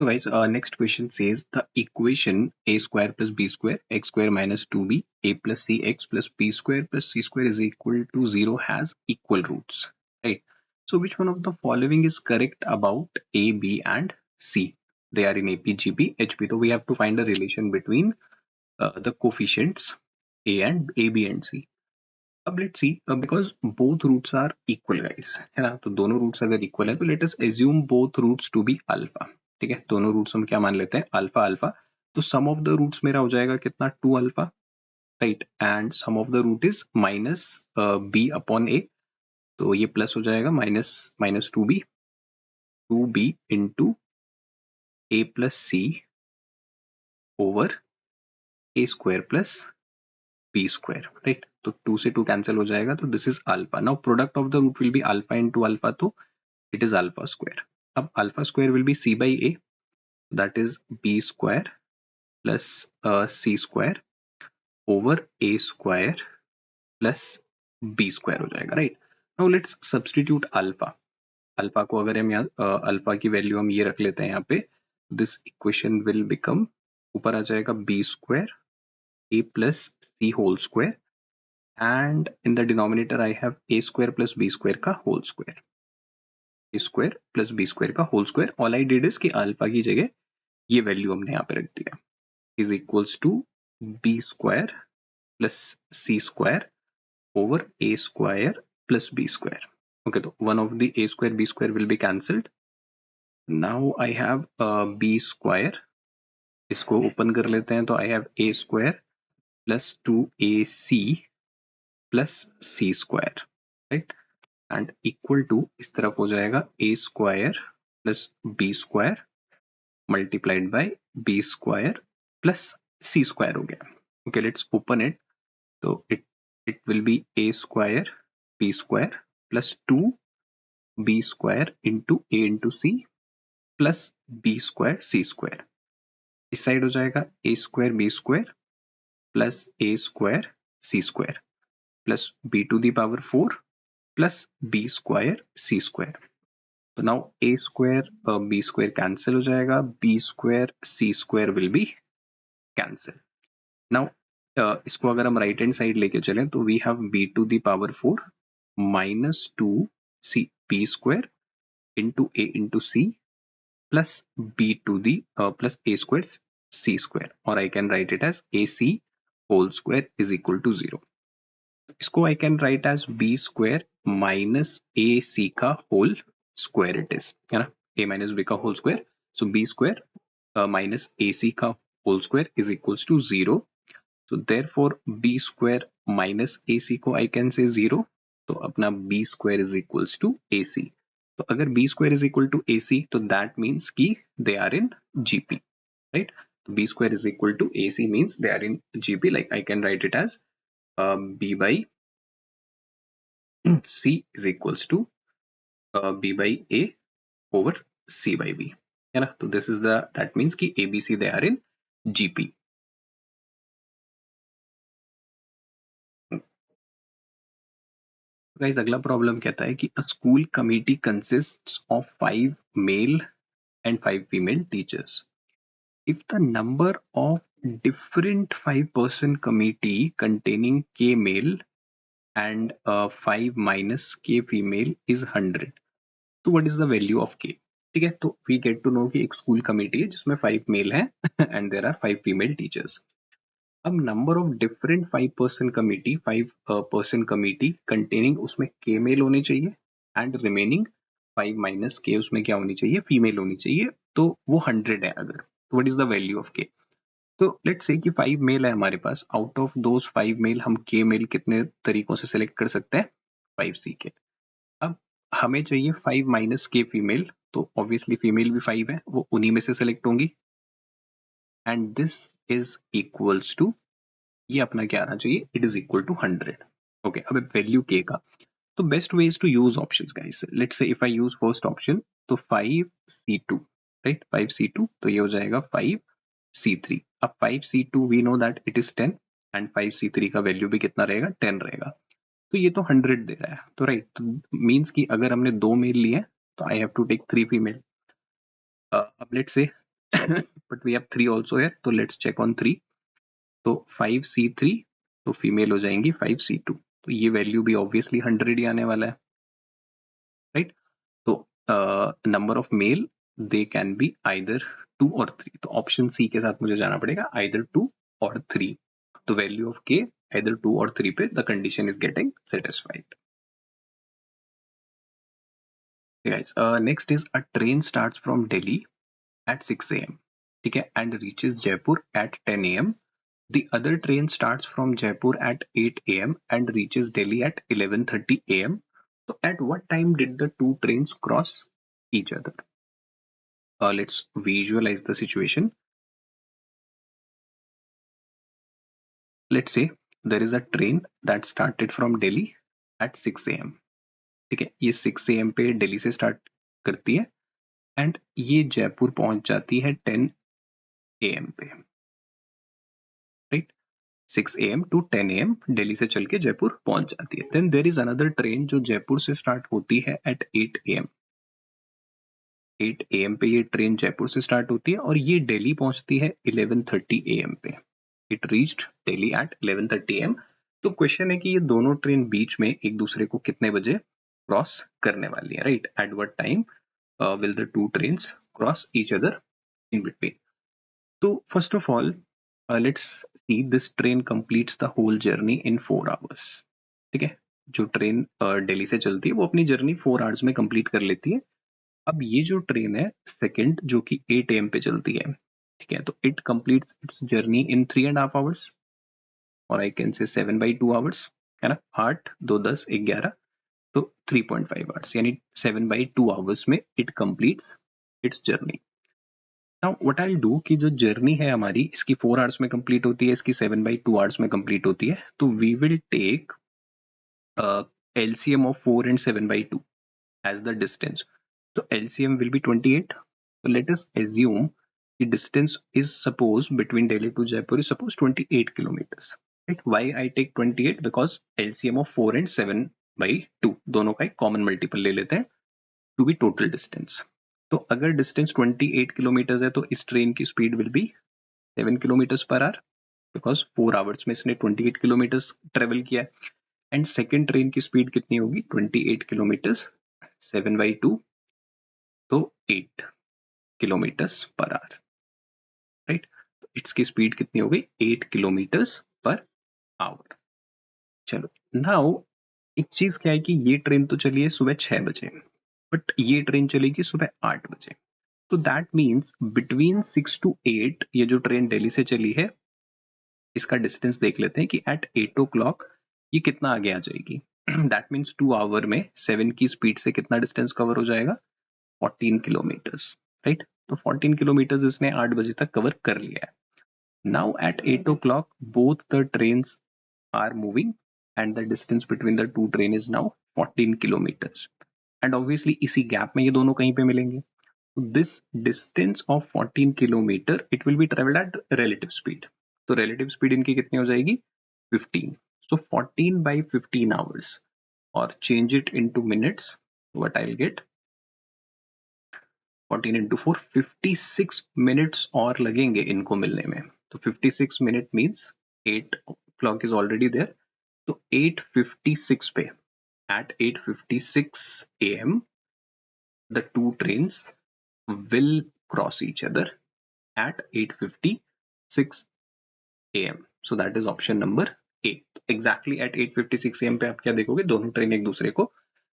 So guys, next question says the equation a square plus b square x square minus 2b a plus cx plus b square plus c square is equal to 0 has equal roots, right? So which one of the following is correct about a, b and c? They are in AP, GP, HP. So we have to find a relation between the coefficients a, b and c. अब let's see, because both roots are equal guys, है ना? तो दोनों roots अगर equal है तो let us assume both roots to be alpha. ठीक है, दोनों रूट्स हम क्या मान लेते हैं, अल्फा अल्फा. तो सम ऑफ द रूट्स मेरा हो जाएगा कितना, 2 alpha, right? And sum of the root is minus b upon a, तो ये प्लस हो जाएगा minus minus 2b into a plus c over a square plus b square, right? तो 2 से 2 कैंसिल हो जाएगा, तो this is alpha. Now product of the root will be alpha into alpha, तो इट इज अल्फा स्क्वायर. अब alpha square will be c by a, that is b square plus c square over a square plus b square हो जाएगा, right? Now let's substitute alpha. Alpha को अगर हम यहाँ alpha की value हम ये रख लेते हैं यहाँ पे, दिस इक्वेशन विल बिकम, ऊपर आ जाएगा b square a plus c whole square and in the denominator I have a square plus b square का whole square, a square plus b square का whole square. All I did is कि alpha की जगह ये value हमने यहाँ पे रख दिया, is equals to b square plus c square over a square plus b square. Okay, so one of the a square b square will be cancelled. Now I have b square. इसको open कर लेते हैं, तो I have a square plus 2ac plus c square, right? And equal to, इस तरफ हो जाएगा a square plus b square multiplied by b square plus c square हो गया. Okay, let's open it. So it will be a square b square plus 2b square into a into c plus b square c square. इस side हो जाएगा a square b square plus a square c square plus b to the power 4 plus b square c square. तो now a square b square cancel हो जाएगा, b square c square will be cancel. Now इसको अगर हम right hand side लेके चलें तो we have b to the power 4 minus 2c b square into a into c plus b to the plus a square c square, or I can write it as ac whole square is equal to 0. इसको I can write as b square minus ac का whole square it is, है ना? a minus b का whole square, so b square minus ac का whole square is equals to 0. So therefore b square minus ac को I can say 0, तो अपना b square is equals to ac. तो अगर b square is equal to ac, तो that means कि they are in GP, right? तो b square is equal to ac means they are in GP. Like I can write it as b by c is equals to b by a over c by b, है ना? तो this is the, that means कि ABC they are in GP. Guys अगला problem कहता है कि a school committee consists of 5 male and 5 female teachers. If the number of different 5-person committee containing k male and 5 minus k female is 100, तो what is the value of k? ठीक है, तो we get to know कि एक school committee है जिसमें 5 mail हैं and there are 5 female teachers. अब number of different 5-person committee, 5-person committee containing, उसमें के मेल होने चाहिए एंड रिमेनिंग 5 माइनस के उसमें क्या होनी चाहिए, फीमेल होनी चाहिए. तो वो 100 है अगर, तो what is the value of के? तो लेट्स से कि 5 मेल है हमारे पास, आउट ऑफ दोज 5 मेल हम के मेल कितने तरीकों से सिलेक्ट कर सकते हैं, 5c के. अब हमें चाहिए 5 माइनस के फीमेल, तो ऑब्वियसली फीमेल भी 5 है, वो उन्हीं में से सिलेक्ट होंगी and this is equals to, ये अपना क्या आना चाहिए, it is equal to 100. Okay, अब वैल्यू के का, तो best way is to use options guys. Let's say if I use first option, तो 5c2, राइट? 5c2, तो ये हो जाएगा 5c3. अब 5c2 we know that it is 10 and 5c3 का वैल्यू भी कितना रहेगा, 10 रहेगा. तो ये तो 100 दे रहा है, तो राइट, तो मींस कि अगर हमने 2 मेल लिए तो I have to take 3 female. अब let's say but we have 3 also here, so let's check on 3. तो 5C3 तो फीमेल हो जाएंगी 5C2, तो ये वैल्यू भी ऑब्वियसली 100 ही आने वाला है, राइट? तो number of male they can be either 2 और 3, तो ऑप्शन सी के साथ मुझे जाना पड़ेगा, आइदर 2 और 3. तो वैल्यू ऑफ के आइदर 2 और 3 पे the condition is getting satisfied. Guys, next is a train starts from Delhi at 6 a.m. ठीक है, and reaches Jaipur at 10 a.m. The other train starts from Jaipur at 8 a.m. and reaches Delhi at 11:30 a.m. So at what time did the two trains cross each other? Let's visualize the situation. Let's say there is a train that started from Delhi at 6 a.m. ठीक है, ये 6 a.m. पे दिल्ली से start करती है and ये जयपुर पहुंच जाती है 10 a.m. पे, right? 6 a.m. to 10 a.m. Delhi से चल के जयपुर पहुंच जाती है. Then there is another train जो जयपुर से स्टार्ट होती है एट 8 a.m. 8 a.m. पे ये ट्रेन जयपुर से स्टार्ट होती है और ये दिल्ली पहुंचती है 11:30 a.m. पे. It reached Delhi at 11:30 a.m. तो क्वेश्चन है कि ये दोनों ट्रेन बीच में एक दूसरे को कितने बजे क्रॉस करने वाली है, right? At what time will the two trains cross each other in between? So first of all, let's see this train completes the whole journey in 4 hours. ठीक है, जो ट्रेन दिल्ली से चलती है वो अपनी जर्नी 4 आवर्स में कंप्लीट कर लेती है. अब ये जो ट्रेन है सेकंड जो कि 8 AM पे चलती है, ठीक है, तो it completes it's journey in 3.5 hours और आई कैन से 7/2 आवर्स, है ना? 8 2 10 11, तो 3.5 आवर्स यानी 7/2 आवर्स में it completes it's journey. Now what I do कि जो जर्नी है हमारी इसकी 4 आवर्स में कंप्लीट होती है, इसकी 7/2 आवर्स में कंप्लीट होती है, तो we will take LCM of 4 and 7/2 as the distance. So LCM will be 28. So let us assume the distance is suppose between Delhi to Jaipur is suppose 28 kilometers. Right? Why I take 28? Because LCM of 4 and 7/2 दोनों का एक common multiple ले लेते हैं to be total distance. तो अगर distance 28 kilometers है तो इस ट्रेन की speed will be 7 kilometers per hour because 4 hours में इसने 28 kilometers ट्रेवल किया है. एंड सेकेंड ट्रेन की स्पीड कितनी होगी? 28 किलोमीटर्स 7/2 तो 8 किलोमीटर्स पर आवर, राइट? तो इसकी स्पीड कितनी हो गई? 8 किलोमीटर्स पर आवर. चलो नाउ एक चीज क्या है कि ये ट्रेन तो चली है सुबह 6 बजे बट ये ट्रेन चलेगी सुबह 8 बजे. तो दैट मीन्स बिटवीन 6 to 8 ये जो ट्रेन दिल्ली से चली है इसका डिस्टेंस देख लेते हैं कि एट 8 o'clock ये कितना आगे आ जाएगी. दैट मीन्स 2 आवर में 7 की स्पीड से कितना डिस्टेंस कवर हो जाएगा? 14 किलोमीटर्स, राइट? तो 14 किलोमीटर्स इसने 8 बजे तक कवर कर लिया है. Now at 8 o'clock both the trains are moving and the distance between the two train is now 14 kilometres and obviously इसी गैप में ये दोनों कहीं पे मिलेंगे. This distance of 14 kilometer it will be traveled at relative speed. तो relative speed इनकी कितनी हो जाएगी? 15. So 14 by 15 hours or change it into minutes. What I'll get? 14 into 4, 56 minutes और लगेंगे इनको मिलने में. तो 56 minute means 8 o'clock is already there. तो 8:56 पे at 8:56 a.m. the two trains will cross each other at 8:56 a.m. So that is option number A. Exactly at 8:56 a.m. पे आप क्या देखोगे? दोनों ट्रेन एक दूसरे को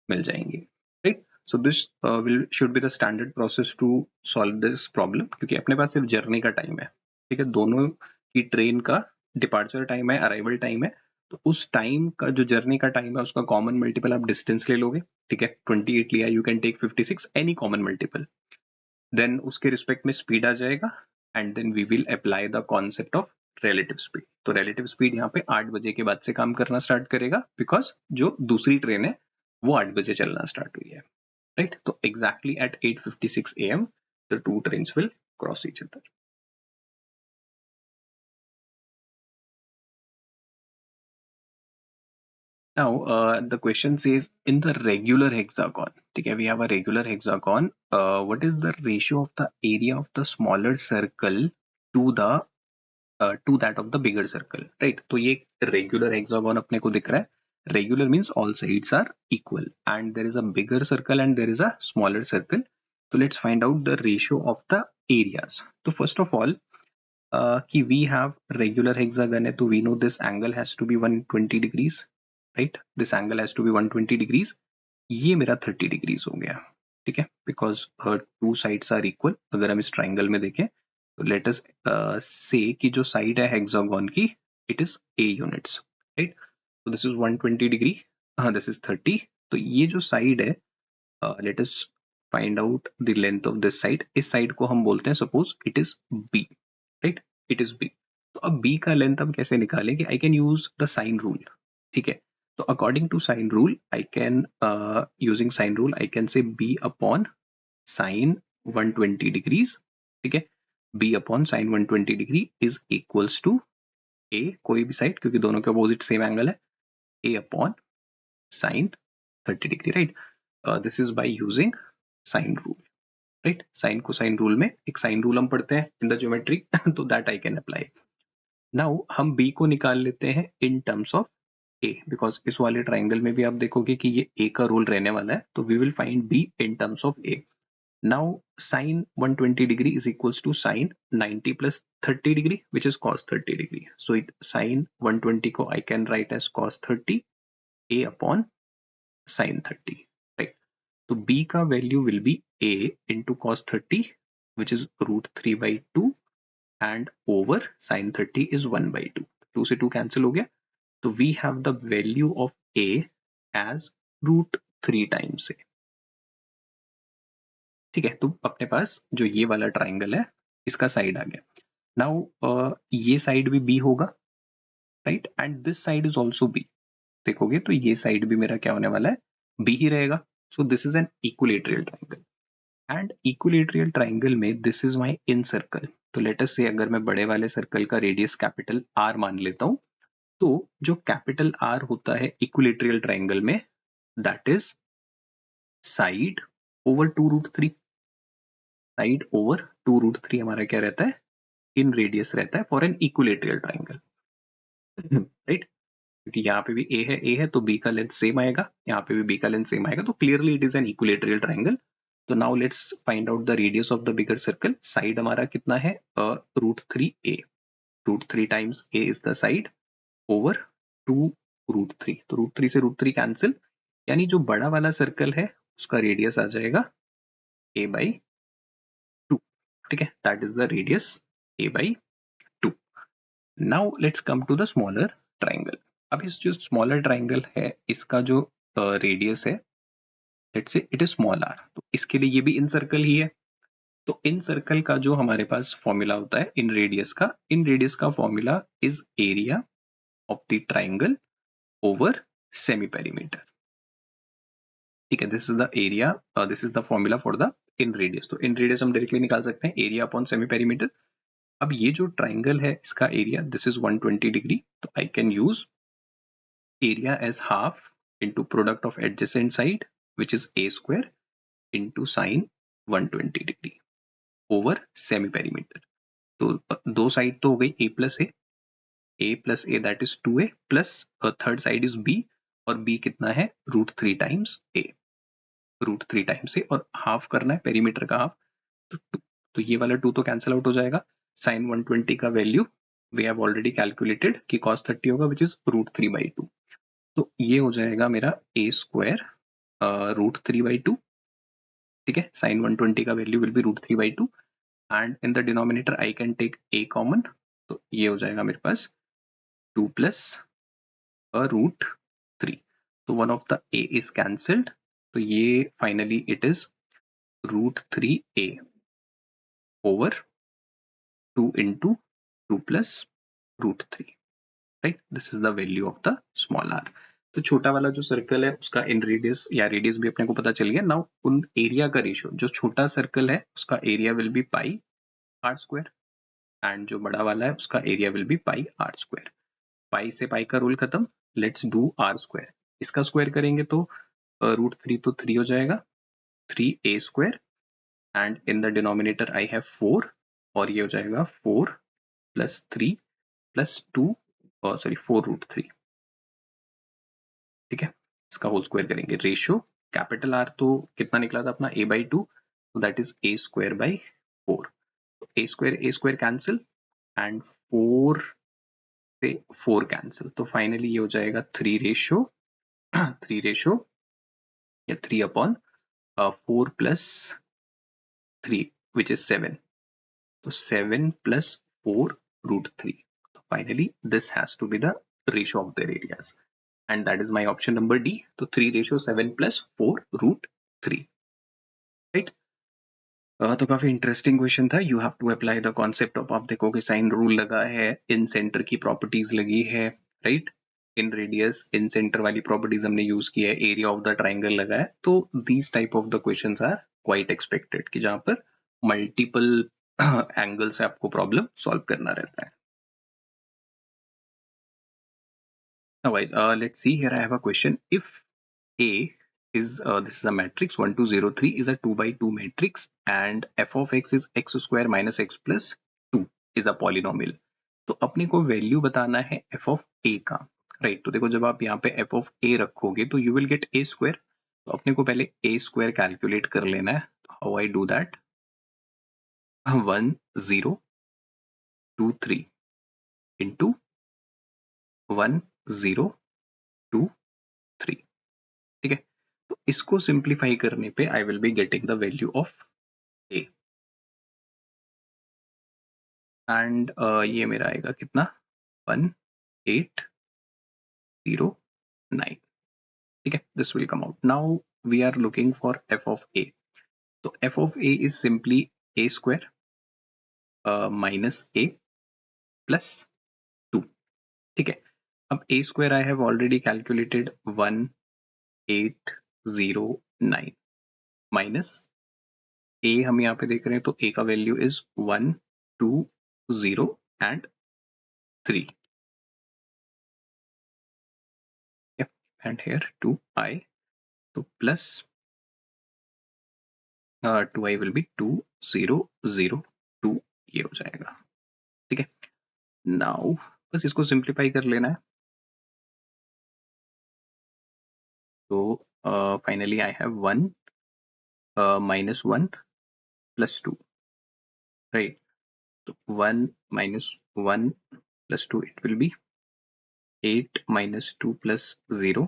मिल जाएंगी, right? So this should be the standard process to solve this problem, क्योंकि अपने पास सिर्फ जर्नी का टाइम है, ठीक है? दोनों की ट्रेन का डिपार्चर टाइम है, अराइवल टाइम है, तो उस टाइम का जो जर्नी का टाइम है उसका कॉमन मल्टीपल आप डिस्टेंस ले लोगे, ठीक है? 28 लिया, you can take 56, any common multiple, then उसके रिस्पेक्ट में स्पीड आ जाएगा and then we will apply the concept of relative speed. तो रिलेटिव स्पीड यहाँ पे 8 बजे के बाद से काम करना स्टार्ट करेगा बिकॉज जो दूसरी ट्रेन है वो 8 बजे चलना स्टार्ट हुई है, राइट? तो exactly at 8:56 a.m. The two trains will cross each other. Now the question says in the regular hexagon, ठीक है, we have a regular hexagon. What is the ratio of the area of the smaller circle to the to that of the bigger circle, right? तो ये regular hexagon अपने को दिख रहा है. Regular means all sides are equal and there is a bigger circle and there is a smaller circle. So let's find out the ratio of the areas. So first of all, कि we have regular hexagon है तो we know this angle has to be 120 degrees, right? This angle has to be 120 degrees. ये मेरा 30 degrees हो गया, ठीक है, because two sides are equal. अगर हम इस triangle में देखें तो let us say कि जो side है hexagon की it is a units, right? So this is 120 degree, this is 30. तो ये जो side है, let us find out the length of this side. इस side को हम बोलते हैं suppose it is b, right? It is b. तो अब b का लेंथ हम कैसे निकालें कि I can use the sine rule, ठीक है. तो according to sine rule I can using sine rule I can say b upon sine 120 degrees, ठीक है. b upon sine 120 degree is equals to a, कोई भी साइड क्योंकि दोनों के अपोजिट सेम एंगल है, a upon sine 30 degree, right? This is by using sine rule, right? Sine cosine rule में एक sine rule हम पढ़ते हैं in the geometry तो that I can apply. Now हम b को निकाल लेते हैं in terms of a, because इस वाले ट्राइंगल में भी आप देखोगे कि ये a का रोल रहने वाला है, तो we will find b in terms of a. Now sine 120 degree is equals to sine 90 plus 30 degree which is cos 30 degree. So it sine 120 को I can write as cos 30 a upon sine 30, right? तो b का value will be a into cos 30 which is root 3 by 2 and over sine 30 is 1 by 2. 2 से 2 cancel हो गया, तो we have the value of a as root 3 times a, ठीक है. तो अपने पास जो ये वाला ट्राइंगल है इसका साइड आ गया. नाउ ये साइड भी b होगा, right, and this side is also b. देखोगे तो ये साइड भी मेरा क्या होने वाला है, b ही रहेगा. So this is an equilateral triangle and equilateral triangle में this is my incircle. तो लेट अस से अगर मैं बड़े वाले सर्कल का रेडियस कैपिटल R मान लेता हूं, तो जो कैपिटल R होता है इक्विलेटरल ट्राइंगल में that is side over 2 root 3. Side over 2 root 3 हमारा क्या रहता है, इन रेडियस रहता है for an equilateral triangle, right. क्योंकि यहाँ पे भी a है तो b का लेंथ सेम आएगा, यहाँ पे भी b का लेंथ सेम आएगा, तो clearly it is an equilateral triangle. तो now let's find out the radius of the bigger circle. Side हमारा कितना है, root 3 a. Root 3 times a is the side over 2 root 3. तो रूट 3 से root 3 cancel, यानी जो बड़ा वाला सर्कल है उसका रेडियस आ जाएगा a by 2, ठीक है. That is the radius a by 2. Now let's come to the smaller triangle. अब इस जो स्मॉलर ट्राइंगल है इसका जो रेडियस है let's say it is small r, तो इसके लिए ये भी इन सर्कल ही है. तो इन सर्कल का जो हमारे पास फॉर्मूला होता है इन रेडियस का formula is area of the triangle over semi perimeter, ठीक है. This is the area, this is the formula for the in radius. तो इन रेडियस हम डायरेक्टली निकाल सकते हैं एरिया अपॉन सेमी पेरीमीटर. अब ये जो ट्राइंगल है इसका एरिया दिस इज 120 डिग्री, तो I can use area as half into product of adjacent side which is a square into sine 120 degree over semi perimeter. तो दो साइड तो हो गई a plus a that is 2a plus third side is b और b कितना है root 3 times a और half करना है पेरीमीटर का हाफ, तो 2. तो ये वाला 2 तो कैंसिल आउट हो जाएगा. साइन 120 का value we have already calculated कि cos 30 होगा विच इज रूट 3 by 2. तो ये हो जाएगा मेरा a स्क्वायर रूट 3 by 2, ठीक है. साइन 120 का value will be root 3 by 2 and in the denominator I can take a common, तो ये हो जाएगा मेरे पास 2 प्लस रूट 3. तो one of the a is cancelled, तो ये finally it is root 3a over 2 into 2 plus root 3, right. This is the value of the small r. तो छोटा वाला जो सर्कल है उसका इन रेडियस या रेडियस भी अपने को पता चल गया. नाउ उन एरिया का रेशियो, जो छोटा सर्कल है उसका area will be pi r square and जो बड़ा वाला है उसका area will be pi r square. Pi से पाई का रूल खत्म, लेट्स डू आर स्क्वायर. इसका स्क्वायर करेंगे तो √3 तो 3 हो जाएगा, 3a² and in the denominator I have 4 और ये हो जाएगा 4 प्लस 3 प्लस 2 सॉरी 4√3। ठीक है, इसका होल स्क्वायर करेंगे। रेशियो कैपिटल आर तो कितना निकला था अपना a/2, तो दैट इज a² 4। तो a² कैंसिल एंड 4 से 4 कैंसिल, तो फाइनली ये हो जाएगा 3 रेशियो या 3/4 प्लस 3 विच इज 7, तो 7 प्लस 4√3। तो finally this has to be the ratio of their areas and that is my option number D. तो 3:7 plus 4√3, right? तो काफी इंटरेस्टिंग क्वेश्चन था। You have to apply the concept of, आप देखोगे sine rule लगा है, इन centre की properties लगी है, right? In radius in centre वाली प्रॉपर्टीज हमने यूज की है, एरिया ऑफ द ट्राइंगल लगा है। तो these type of the questions are quite expected कि जहां पर मल्टीपल एंगल से आपको प्रॉब्लम सॉल्व करना रहता है। Now, guys, let's see here. I have a question. If A is this is a matrix 1 2 0 3 is a 2 by 2 matrix and f of x is x square minus x plus 2 is a polynomial. तो अपने को value बताना है f of a का, right? तो देखो जब आप यहाँ पे f of a रखोगे तो you will get a square. तो अपने को पहले a square कैलकुलेट कर लेना है। How I do that? 1 0 2 3 into 1 0 2 3। ठीक है, तो इसको सिंप्लीफाई करने पे I will be getting the value of a and ये मेरा आएगा कितना 1809। ठीक है, this will come out. Now we are looking for f of a. तो f of a is simply a square minus a plus 2। ठीक है, अब a square I have already calculated 1809 minus a हम यहाँ पे देख रहे हैं तो ए का value is 1 2 0 and 3 and here 2i, तो plus 2i will be 2002, ये हो जाएगा। ठीक है, नाउ बस इसको सिंप्लीफाई कर लेना है। तो finally I have 1 minus 1 plus 2, right? तो 1 minus 1 plus 2 it will be 8 minus 2 plus 0,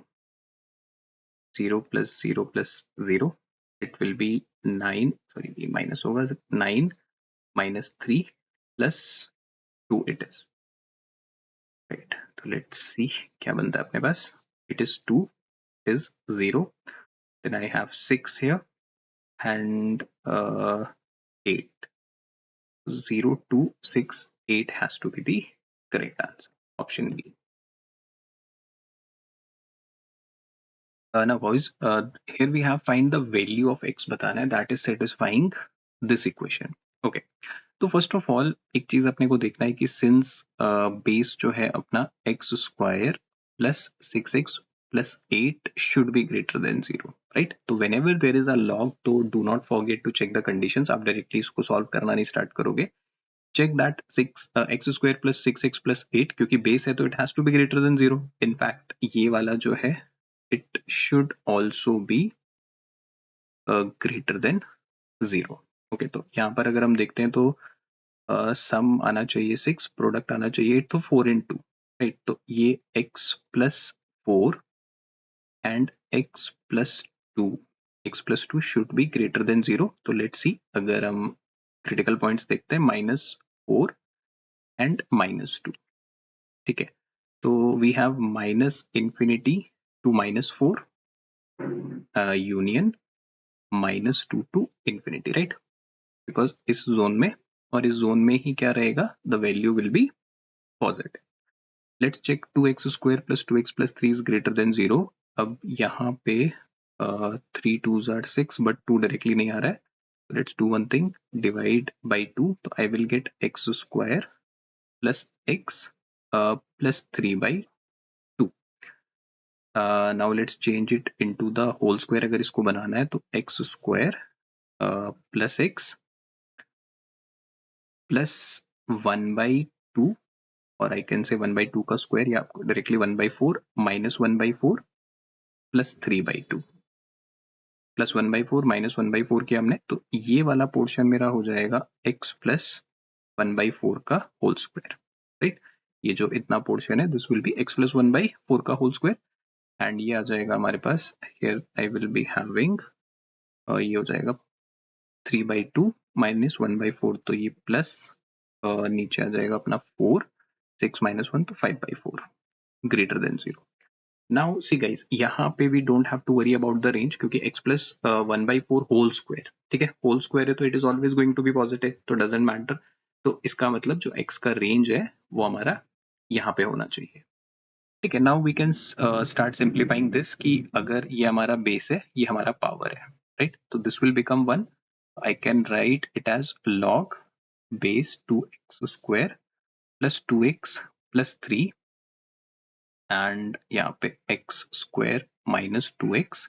0 plus 0 plus 0 it will be 9, sorry ये minus होगा 9 minus 3 plus 2 it is, right? तो let's see क्या बनता है अपने पास। it is 2 is 0, then I have 6 here and 8, 0 2 6 8 has to be the correct answer, option B. Now boys, here we have find the value of x बताना है, that is satisfying this equation. Okay, तो first of all एक चीज अपने को देखना है कि सिंस बेस जो है अपना x square plus 6x plus 8 should be greater than 0, right? तो whenever there is a log तो do not forget to check the conditions. आप डायरेक्टली इसको सॉल्व करना नहीं स्टार्ट करोगे, check that x square plus 6x plus 8 क्योंकि base है तो it has to be greater than 0। In fact ये वाला जो है it should also be greater than 0। Okay, तो यहाँ पर अगर हम देखते हैं तो सम आना चाहिए 6, प्रोडक्ट आना चाहिए 8, तो 4 into, राइट? तो ये x plus 4 and x plus 2, x plus 2 should be greater than 0। तो लेट्स सी, अगर हम क्रिटिकल पॉइंट्स देखते हैं -4 एंड -2। ठीक है, तो we have -infinity to -4 union -2 to infinity, right? Because इस जोन में और इस जोन में ही क्या रहेगा, the value will be positive. Let's check 2x square plus 2x plus 3 is greater than 0। अब यहाँ पे 3 2s are 6 बट 2 डायरेक्टली नहीं आ रहा है, let's do one thing, divide by 2, तो I will get x square plus x plus 3 by 2। Now let's change it into the whole square. अगर इसको बनाना है तो x square plus x plus 1/2, और आई कैन से 1/2 का square, या आपको directly 1/4 minus 1/4 plus 3/2 plus 1/4 minus 1/4 किया हमने, तो ये वाला पोर्शन मेरा हो जाएगा x प्लस 1/4 का होल स्क्वायर. राइट, ये जो इतना पोर्शन है this will be x plus 1/4 का होल स्क्वायर. एंड ये आ जाएगा हमारे पास, here I will be having, ये हो जाएगा 3/2 माइनस 1/4, तो ये प्लस नीचे आ जाएगा अपना 4, 6 माइनस 1 तो 5/4 greater than 0. Now see guys, यहाँ पे we don't have to worry about the range, क्योंकि x प्लस 1/4 होल स्क्वायर, ठीक है, होल स्क्वायर है तो it is always going to be positive, तो डजेंट मैटर. तो इसका मतलब जो x का रेंज है वो हमारा यहाँ पे होना चाहिए. ठीक है, now we can start simplifying this, कि अगर ये हमारा बेस है, ये हमारा पावर है, राइट, तो this will become 1. I can write it as log base 2x square plus 2x plus 3, and यहाँ पे x square minus 2x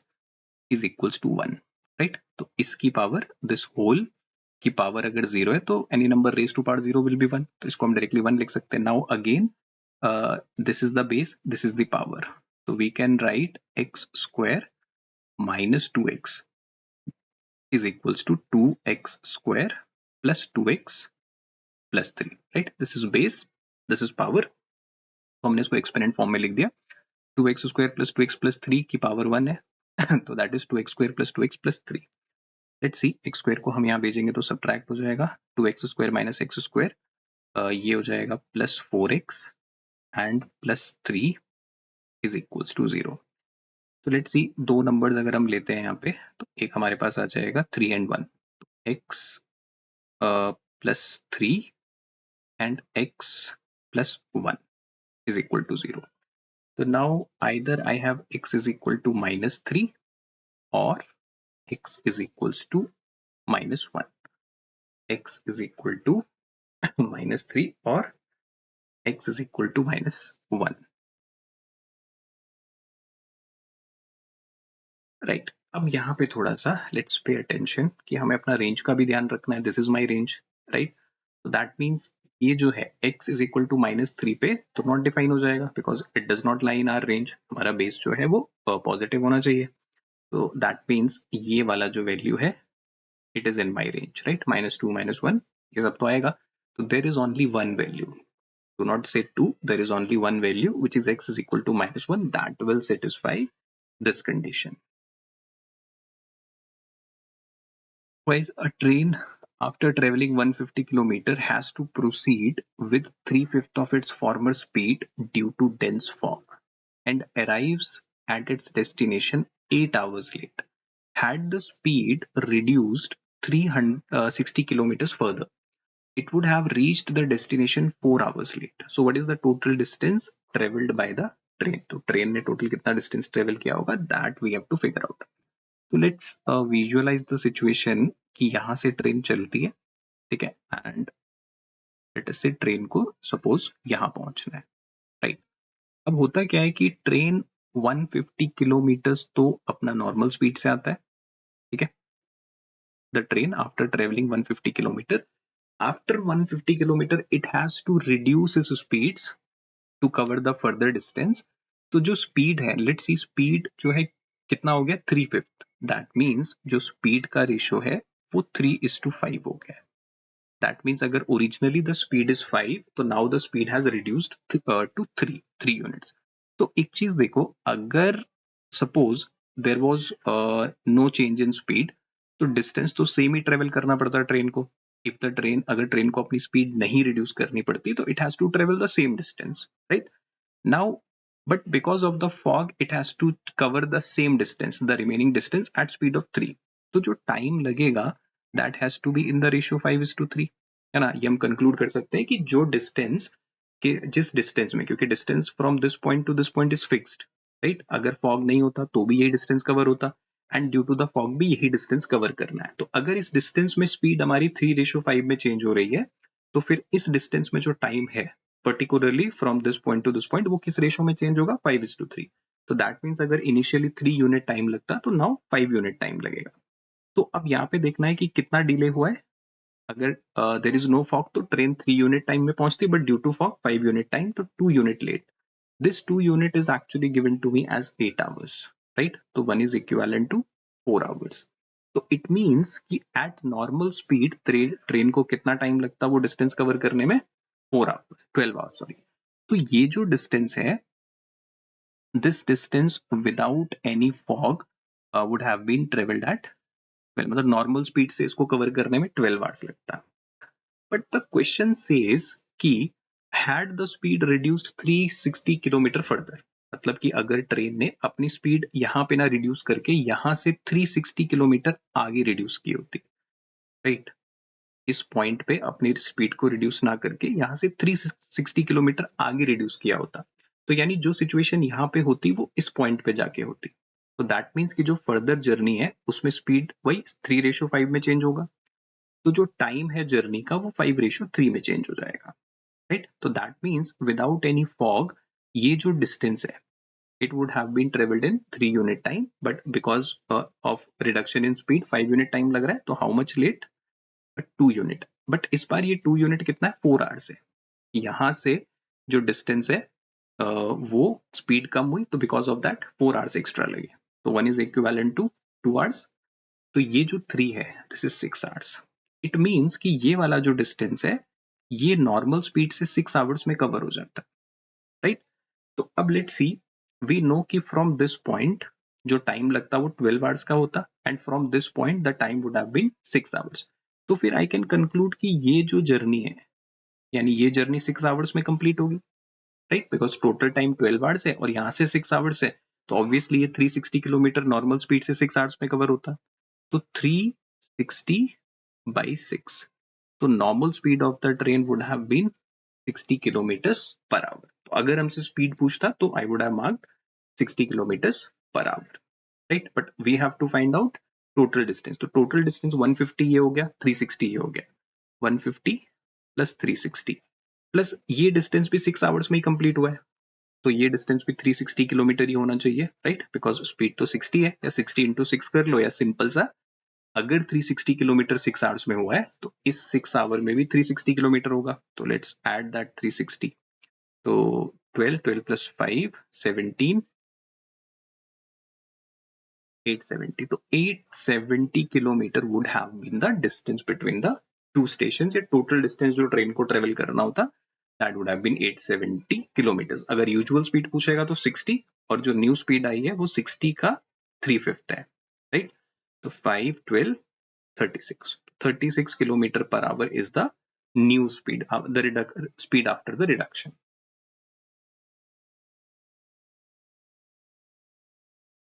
is equals to 1. Right, तो इसकी पावर, दिस होल की पावर अगर 0 है तो any number raise to power 0 will be 1, तो इसको हम डायरेक्टली 1 लिख सकते हैं. Now again this is the base, this is the power, so we can write x square minus 2x is equals to 2x square plus 2x plus 3. right, this is base, this is power, तो हमने इसको exponent form में लिख दिया. 2x square plus 2x plus 3 की power 1 है तो that is 2x square plus 2x plus 3. Let's see, x square को हम यहाँ भेजेंगे तो सब्ट्रैक्ट हो जाएगा, 2x square minus x square, ये हो जाएगा plus 4x and plus 3 is equals to 0. तो लेट्स सी, दो नंबर्स अगर हम लेते हैं यहाँ पे, तो एक हमारे पास आ जाएगा 3 and 1, x plus 3 and x plus 1 is equal to 0. So now either I have x is equal to minus 3 or x is equals to minus 1. x is equal to minus 3 or x is equal to minus 1. Right, अब यहाँ पे थोड़ा सा let's pay attention कि हमें अपना range का भी ध्यान रखना है. This is my range, right, तो दैट मीन्स ये जो है x is equal to minus 3 पे तो नॉट डिफाइन हो जाएगा, because it does not lie in our range. हमारा बेस जो है वो पॉजिटिव होना चाहिए, तो दैट मीन्स ये वाला जो वैल्यू है it is in my range. Right, -2 -1 ये सब तो आएगा, तो there is only one value. Do not say 2, there is only one value, which is x is equal to -1, that will satisfy this condition. Otherwise, a train after traveling 150 km has to proceed with 3/5 of its former speed due to dense fog and arrives at its destination 8 hours late. Had the speed reduced 360 kilometers further, it would have reached the destination 4 hours late. So what is the total distance traveled by the train? तो train ने total कितना distance travel किया होगा, that we have to figure out. तो let's visualise the situation कि यहाँ से train चलती है, ठीक है, एंड लेट अस से ट्रेन को सपोज यहाँ पहुंचना है. राइट, अब होता क्या है कि ट्रेन 150 किलोमीटर्स तो अपना नॉर्मल स्पीड से आता है, ठीक है. The train after travelling 150 kilometre, after 150 kilometer it has to reduce its speeds to cover the further distance. तो जो स्पीड है, लेट्स सी स्पीड जो है कितना हो गया 3/5, दैट मीन्स जो स्पीड का रेशियो है वो 3:5 हो गया. दैट मीन्स अगर ओरिजिनली द स्पीड इज 5 तो now the speed has reduced to 3 units. तो एक चीज देखो, अगर suppose there was no change in speed तो डिस्टेंस तो सेम ही ट्रेवल करना पड़ता है ट्रेन को. इफ द ट्रेन, अगर ट्रेन को अपनी स्पीड नहीं रिड्यूस करनी पड़ती तो it has to travel the same distance. Right, now but because of the fog it has to cover the same distance, the remaining distance at speed of 3. तो जो time लगेगा that has to be in the ratio 5:3, है ना. ये हम conclude कर सकते हैं कि जो डिस्टेंस के जिस डिस्टेंस में, क्योंकि distance from this point to this point is fixed, right, अगर फॉग नहीं होता तो भी यही डिस्टेंस कवर होता, and due to the fog भी यही डिस्टेंस कवर करना है. तो अगर इस डिस्टेंस में स्पीड हमारी 3:5 में चेंज हो रही है तो फिर इस डिस्टेंस में जो टाइम है particularly from this point to this point वो किस रेशो में चेंज होगा, 5:3. तो दैट मीन्स अगर इनिशियली 3 यूनिट टाइम लगता तो नाउ 5 यूनिट टाइम लगेगा। तो अब यहाँ पे देखना है कि कितना डिले हुआ है। अगर देर इज नो फॉग तो ट्रेन 3 यूनिट टाइम में पहुंचती, but due to fog 5 unit time, तो 2 unit late. This 2 unit is actually given to me as 8 hours, right? तो 1 इज इक्विवेलेंट टू 4 आवर्स। तो इट मीन्स कि एट नॉर्मल स्पीड ट्रेन को कितना टाइम लगता वो डिस्टेंस कवर करने में? 4 आवर्स, 12 आवर्स सॉरी। तो ये जो डिस्टेंस है, this distance without any fog would have been travelled at 12, मतलब नॉर्मल स्पीड से इसको कवर करने में 12 आवर्स लगता है। बट द क्वेश्चन सेज कि had the speed reduced 360 kilometre further, मतलब कि अगर ट्रेन ने अपनी स्पीड यहाँ पे ना रिड्यूस करके यहाँ से 360 किलोमीटर आगे रिड्यूस की होती, राइट? इस पॉइंट पे अपनी स्पीड को रिड्यूस ना करके यहाँ से 360 किलोमीटर आगे रिड्यूस किया होता, तो यानी जो सिचुएशन यहाँ पे होती वो इस पॉइंट पे जाके होती। तो दैट मीन्स कि जो फर्दर जर्नी है उसमें स्पीड वही 3:5 में चेंज होगा, तो जो टाइम है जर्नी का वो 5:3 में चेंज हो जाएगा, राइट? तो that means without any fog ये जो डिस्टेंस है it would have been traveled in 3 unit time, but because of reduction in speed 5 unit time लग रहा है, तो how much late? 2 unit. But इस बार ये 2 यूनिट कितना है? 4 आवर्स है। यहां से जो डिस्टेंस है वो स्पीड कम हुई, तो because of that 4 hours extra लगे। तो 1 इज इक्विवेलेंट टू 2 आवर्स। तो ये जो 3 है this is 6 hours. It means कि ये वाला जो डिस्टेंस है ये नॉर्मल स्पीड से 6 आवर्स में कवर हो जाता है, राइट? तो अब लेट्स सी, वी नो कि फ्रॉम दिस पॉइंट जो टाइम लगता वो 12 आवर्स का होता, and from this point the time would have been 6 hours. तो फिर आई कैन कंक्लूड कि ये जो जर्नी है, यानी ये जर्नी 6 आवर्स में कंप्लीट होगी, right? Because total time 12 hours है और यहाँ से 6 आवर्स है, तो ऑब्वियसली ये 360 किलोमीटर नॉर्मल स्पीड से 6 आवर्स में कवर होता। तो 360 by 6, तो normal speed of the train would have been 60 kilometres per hour. तो अगर हमसे स्पीड पूछता तो I would have marked 60 kilometres per hour, right? But we have to find out total distance. तो टोटल डिस्टेंस 150 ये हो गया, 360 ये हो गया, 150 प्लस 360 प्लस ये डिस्टेंस भी 6 आवर्स में ही कंप्लीट हुआ है, तो ये डिस्टेंस भी 360 किलोमीटर ही होना चाहिए, राइट? बिकॉज स्पीड तो 60 है, या 60 इंटू 6 कर लो, या सिंपल सा अगर 360 किलोमीटर 6 आवर्स में हुआ है तो इस 6 आवर में भी 360 किलोमीटर होगा। तो लेट्स ऐड दैट 360। तो 12 प्लस 5 17 870, तो 870 kilometre would have been the distance between the two stations. या टोटल डिस्टेंस जो ट्रेन को ट्रेवल करना होता that would have been 870 kilometre. अगर यूजुअल स्पीड पूछेगा तो 60, और जो न्यू स्पीड आई है वो 60 का 3/5 है, राइट? तो 5 12 36 kilometer per hour is the new speed, the speed after the reduction.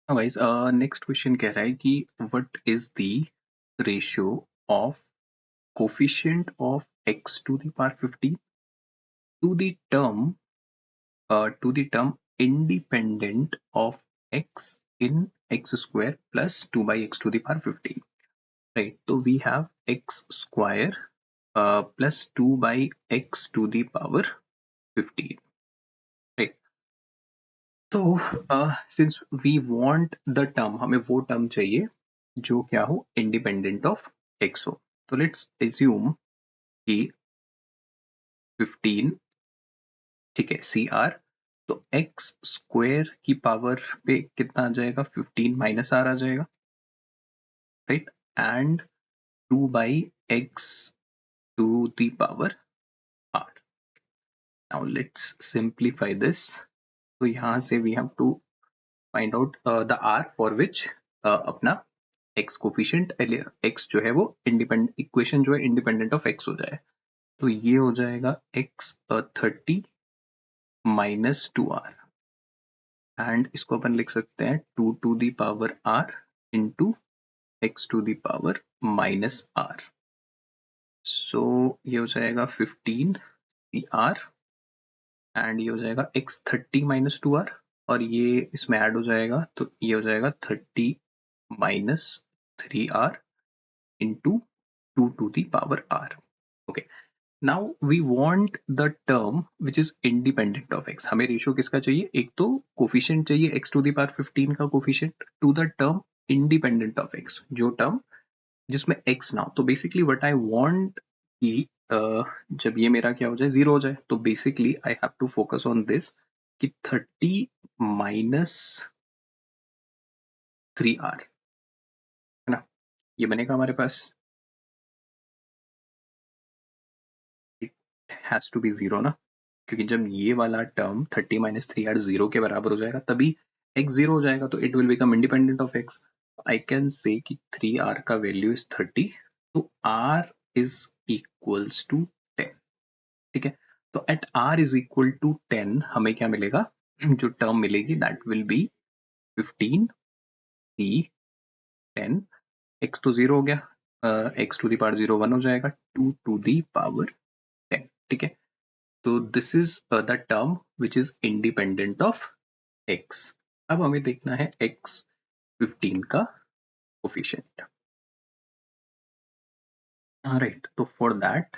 Guys, next question कह रहा है कि what is the ratio of coefficient of x to the power 15 to the term independent of x in x square plus 2 by x to the power 15, right? So we have x square plus 2 by x to the power 15, right? तो since we want the term, हमें वो term चाहिए जो क्या हो, independent of x हो। तो let's assume कि 15, ठीक है, सी आर, तो एक्स स्क्वायर की पावर पे कितना आ जाएगा, 15 माइनस आर आ जाएगा, right? And 2 by x to the power r. Now let's simplify this. तो यहां से we have to find out the r for which अपना एक्स कोफिशिएंट, एक्स जो है वो इंडिपेंडेंट, इक्वेशन जो है इंडिपेंडेंट ऑफ एक्स हो जाए। तो ये हो जाएगा एक्स 30 माइनस 2r, एंड इसको अपन लिख सकते हैं 2 to the power r into x to the power minus r। So ये हो जाएगा 15 r, एंड ये हो जाएगा एक्स 30 माइनस 2r, और ये इसमें ऐड हो जाएगा, तो ये हो जाएगा 30 minus 3r into 2 to the power r। Okay, now we want the term which is independent of x. हमें रेशियो किसका चाहिए? एक तो कोफिशिएंट चाहिए x टू द पावर 15 का coefficient to the term independent of x, जो term जिसमें x ना हो. तो बेसिकली व्हाट आई वांट कि जब ये मेरा क्या हो जाए, 0 हो जाए, तो basically I have to focus on this कि 30 माइनस 3r, है ना, ये बनेगा हमारे पास. इट हैज टू बी 0 ना, क्योंकि जब ये वाला टर्म 30 माइनस 3r 0 के बराबर हो जाएगा तभी x 0 हो जाएगा, तो it will become independent of x. I can say कि 3r का वैल्यू इज 30, तो r इज इक्वल्स टू 10. ठीक है, तो at r is equal to 10 हमें क्या मिलेगा? जो टर्म मिलेगी that will be 15 c 10, x तो 0 हो गया, x टू द पावर 0 1 हो जाएगा, 2 टू द पावर 10. ठीक है, तो this is the term which is independent of x. अब हमें देखना है x 15 का कोफिशिएंट. राइट, तो फॉर दैट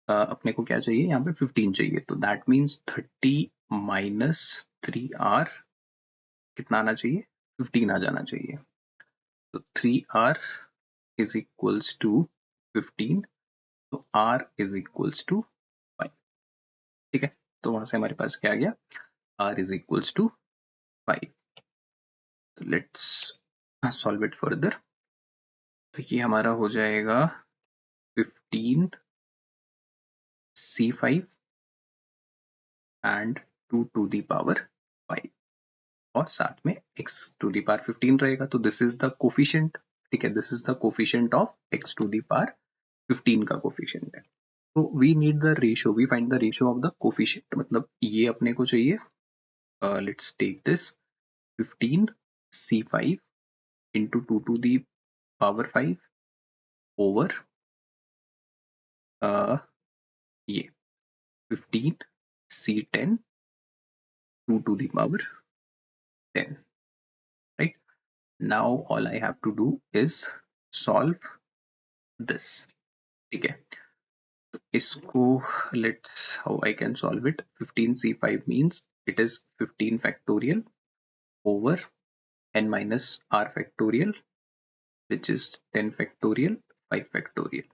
अपने को क्या चाहिए? यहाँ पे 15 चाहिए, तो दैट मीन्स 30 माइनस 3r कितना आना चाहिए? 15 आ जाना चाहिए. तो 3r इज इक्वल्स टू 15, तो r इज इक्वल्स टू 5. ठीक है, तो वहां से हमारे पास क्या आ गया? r is equals to 5. तो लेट्स सॉल्व इट फर्दर. तो ये हमारा हो जाएगा 15 c5 and 2 to the power 5, और साथ में x टू दी पावर 15 रहेगा, तो दिस इज द कोफिशिएंट. ठीक है, this is the coefficient of x to the power 15 का कोफिशिएंट है. तो we need the ratio, we find the ratio of the coefficient, मतलब ये अपने को चाहिए. Let's take this 15 c5 into 2 to the power 5 over ये 15 c10 2 to the power 10. Right, now all I have to do is solve this. ठीक है, तो इसको let's how I can solve it. 15 c5 means it is 15 factorial over n minus r factorial, which is 10 factorial 5 factorial.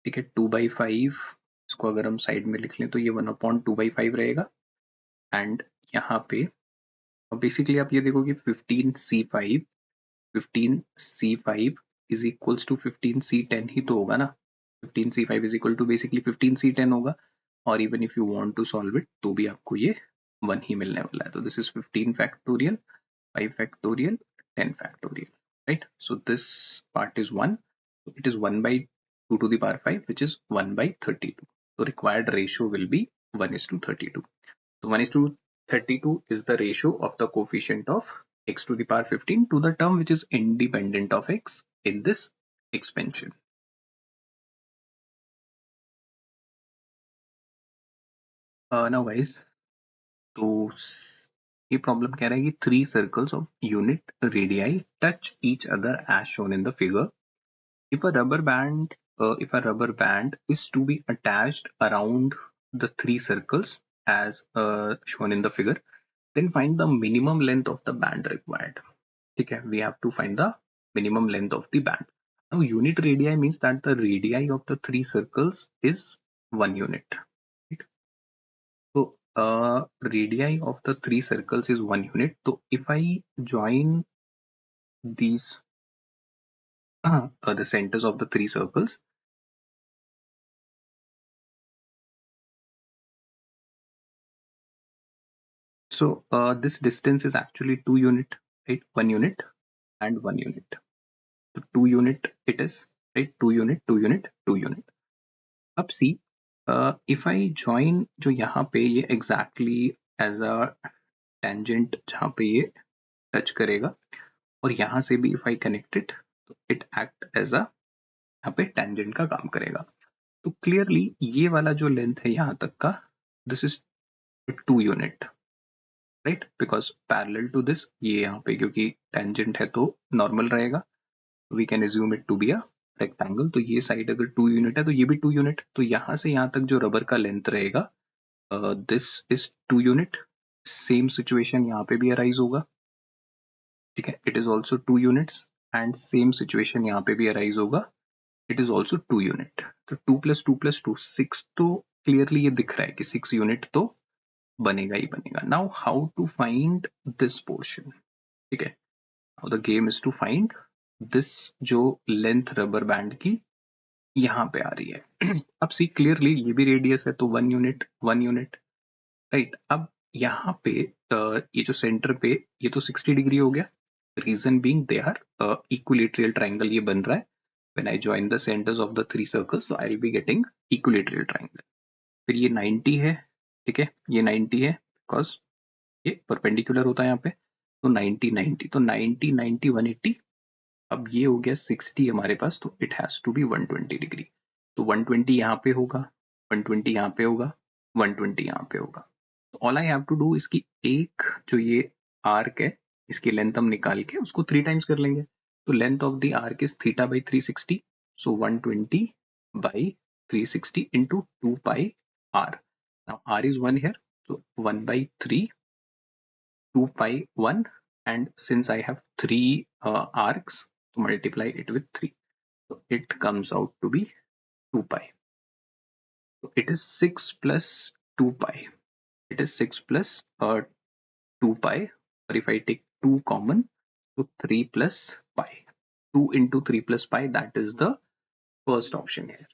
ठीक है, 2/5 इसको अगर हम side में लिख लें तो ये 1/2/5 रहेगा. एंड यहाँ पे बेसिकली आप ये देखो कि 15c5 is equals to 15c10 ही तो होगा ना. 15c5 is equal to basically 15c10 होगा, और even if you want to solve it तो भी आपको ये 1 ही मिलने वाला है. तो this is 15 factorial 5 factorial 10 factorial. Right, so this part is 1, so it is 1 by 2 to the power 5, which is 1 by 32. So required ratio will be 1 is to 32. So 1 is to 32 is the ratio of the coefficient of x to the power 15 to the term which is independent of x in this expansion. Now guys, तो ये problem कह रहा है कि 3 circles of unit radii touch each other as shown in the figure. If a rubber band is to be attached around the 3 circles as shown in the figure, then find the minimum length of the band required. Okay, we have to find the minimum length of the band. Now unit radii means that the radii of the 3 circles is 1 unit. Right? So radii of the 3 circles is 1 unit. So if I join these the centers of the 3 circles, so this distance is actually 2 unit, right? 1 unit and 1 unit. So 2 unit it is, right? 2 unit, 2 unit, 2 unit. अब see, if I join जो यहाँ पे ये exactly as a tangent जहाँ पे ये touch करेगा, और यहाँ से भी if I connect it, तो it act as a यहाँ पे tangent का काम करेगा. तो clearly ये वाला जो length है यहाँ तक का, this is 2 unit. Right, because parallel to this ये यहाँ पे क्योंकि टेंजेंट है तो नॉर्मल रहेगा, we can assume it to be a rectangle, तो ये साइड अगर 2 यूनिट है तो ये भी 2 यूनिट, तो यहाँ से यहाँ तक जो रबर का लेंथ रहेगा this is 2 unit. Same situation यहाँ पे भी अराइज होगा, ठीक है, it is also 2 units, and same situation यहाँ पे भी अराइज होगा, इट इज ऑल्सो 2 यूनिट। तो 2 प्लस 2 प्लस 2 6, तो क्लियरली ये दिख रहा है कि 6 यूनिट तो बनेगा ही बनेगा। Now how to find this portion, ठीक है, now the game is to find this, जो लेंथ रबर बैंड की यहाँ पे आ रही है। अब सी क्लियरली ये भी रेडियस है तो 1 यूनिट 1 यूनिट, राइट। अब यहाँ पे ये जो सेंटर पे ये तो 60 डिग्री हो गया, reason being they are equilateral triangle ये बन रहा है। When I join the centres of the 3 circles तो I will be getting equilateral triangle. फिर ये 90 है, ठीक है, ये 90 है बिकॉज ये परपेंडिकुलर होता है यहाँ पे, तो 90 90, तो 90 90 180। अब ये हो गया 60 हमारे पास, तो it has to be 120 degree. तो 120 यहाँ पे होगा, 120 यहाँ पे होगा, 120 यहाँ पे होगा। तो all I have to do, इसकी एक जो ये आर्क है इसकी लेंथ हम निकाल के उसको 3 टाइम्स कर लेंगे। तो length of the arc is theta by 360, so 120 by 360 into 2 pi r. Now r is 1 here, so 1 by 3, 2 pi 1, and since I have 3 arcs, to multiply it with 3, so it comes out to be 2 pi. So it is 6 plus 2 pi. It is 6 plus 2 pi, or if I take 2 common, so 3 plus pi. 2 into 3 plus pi, that is the first option here.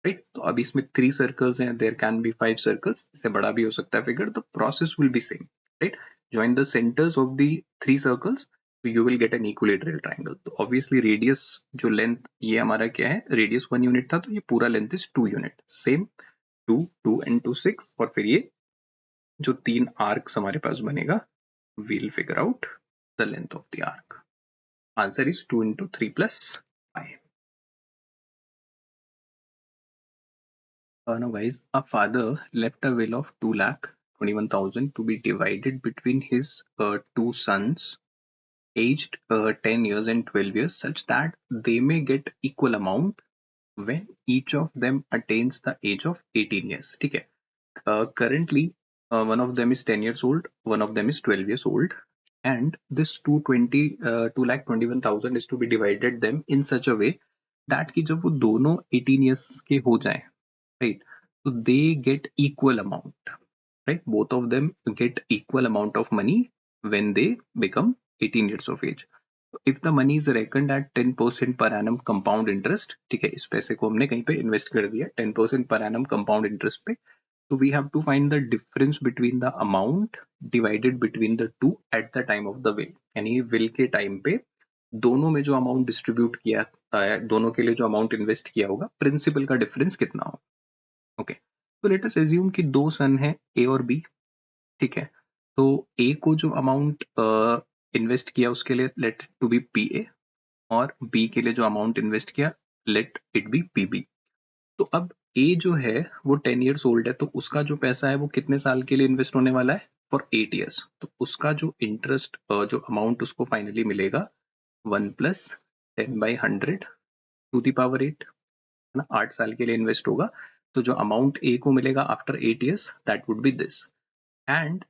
Right, तो अब इसमें 3 circles हैं, there can be 5 circles, इससे बड़ा भी हो सकता है figure, the process will be same, right. Join the centres of the 3 circles, तो you will get an equilateral triangle. तो ऑब्वियसली रेडियस जो लेंथ ये हमारा क्या है, रेडियस 1 यूनिट था, तो ये पूरा length is 2 unit, same 2 2 and 2 6, और फिर ये जो 3 आर्क्स हमारे पास बनेगा, we'll figure out the length of the arc. Answer is 2 into 3 plus 5. Now guys, a father left a will of 2,21,000 to be divided between his two sons aged 10 years and 12 years, such that they may get equal amount when each of them attains the age of 18 years. ठीक है, currently one of them is 10 years old, one of them is 12 years old, and this 2,21,000 is to be divided them in such a way that कि जब वो दोनों 18 years के हो जाएं, right, so they get equal amount, right, both of them get equal amount of money when they become 18 years of age. So if the money is reckoned at 10% per annum compound interest, ठीक है, इस पैसे को हमने कहीं पे invest कर दिया 10% per annum compound interest पे, so we have to find the difference between the amount divided between the two at the time of the will, यानी will के टाइम पे दोनों में जो अमाउंट डिस्ट्रीब्यूट किया, दोनों के लिए जो अमाउंट इन्वेस्ट किया होगा, प्रिंसिपल का डिफरेंस कितना होगा। ओके, तो लेट अस अज्यूम कि दो सन है ए और बी, ठीक है, तो ए को जो अमाउंट इन्वेस्ट किया उसके लिए let to be P A, और बी के लिए जो अमाउंट इन्वेस्ट किया let it be P B. तो अब ए जो है वो 10 years ओल्ड है, तो उसका जो पैसा है वो कितने साल के लिए इन्वेस्ट होने वाला है, फॉर 8 years। तो उसका जो इंटरेस्ट जो अमाउंट उसको फाइनली मिलेगा 1 प्लस 10/100 टू द पावर 8, है ना, 8 साल के लिए इन्वेस्ट होगा, तो जो अमाउंट ए को मिलेगा after 8 years that would be this, and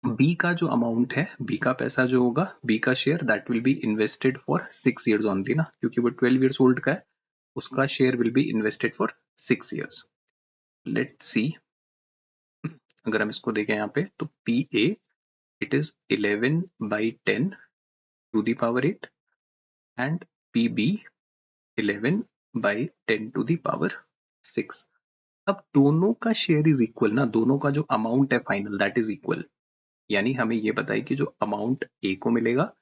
B का जो अमाउंट है, बी का पैसा जो होगा, बी का share that will be invested for 6 years only ना, क्योंकि वो 12 years ओल्ड का है, उसका share will be invested for 6 years। Let's see, अगर हम इसको देखें यहाँ पे, तो P A it is 11/10 to the power 8, and P B 11/10 to the power 6। अब दोनों का शेयर इज इक्वल ना, दोनों का जो अमाउंट है फाइनल दैट इज इक्वल, यानी हमें ये पता है कि जो अमाउंट ए को मिलेगा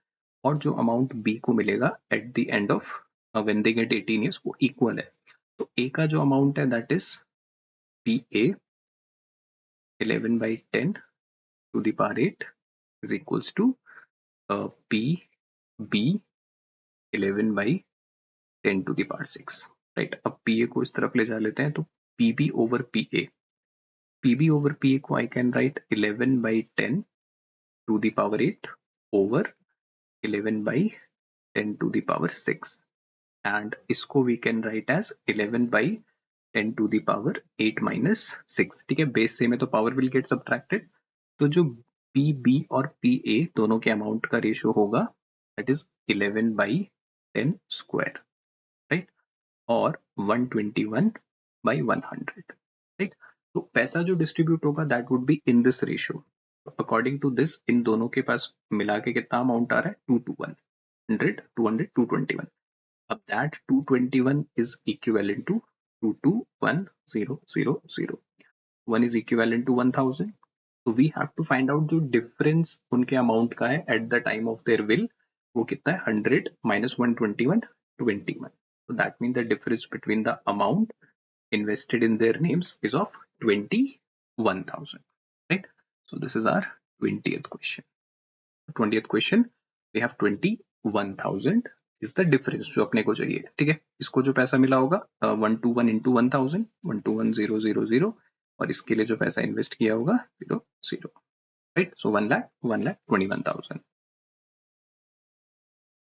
और जो अमाउंट बी को मिलेगा at the end of when they get 18 years वो इक्वल है। तो ए का जो अमाउंट है that is P A 11/10 to the power 8 is equals to P B 11/10 to the power 6, right. अब P A को इस तरफ ले जा लेते हैं, तो P B over P A, P B over P A को I can write 11/10 to the power 8 over 11/10 to the power 6, and इसको we can write as 11 by 10 to the power 8 minus 6. ठीक है, बेस सेम है तो power will get subtracted, तो जो P B और P A दोनों के अमाउंट का रेशियो होगा that is 11 by 10 square, right, और 121 by 100, राइट. तो पैसा जो डिस्ट्रीब्यूट होगा that would be in this ratio. According to this इन दोनों के पास मिला के कितना अमाउंट आ रहा है, 2 to 1, 100, 200, 221. अब that 221 is equivalent to 221000. 1 is equivalent to 1000. So we have to find out जो difference उनके अमाउंट का है at the time of their will, वो कितना है, 100 minus 121, 21. So that means the difference between the amount invested in their names is of 21,000, right? So this is our 20th question. 20th question, we have 21,000 is the difference जो अपने को चाहिए. ठीक है, इसको जो पैसा मिला होगा 121 into 1000, 121,000, और इसके लिए जो पैसा इन्वेस्ट किया होगा 0, 0, right? So 1,21,000.